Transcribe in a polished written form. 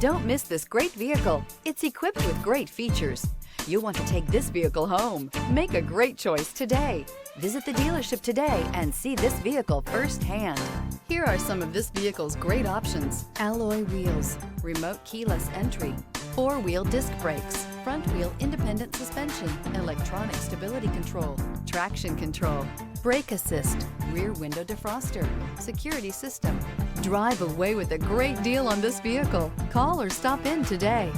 Don't miss this great vehicle. It's equipped with great features. You'll want to take this vehicle home. Make a great choice today. Visit the dealership today and see this vehicle firsthand. Here are some of this vehicle's great options: alloy wheels, remote keyless entry, four-wheel disc brakes, front-wheel independent suspension, electronic stability control, traction control, brake assist, rear window defroster, security system. Drive away with a great deal on this vehicle. Call or stop in today.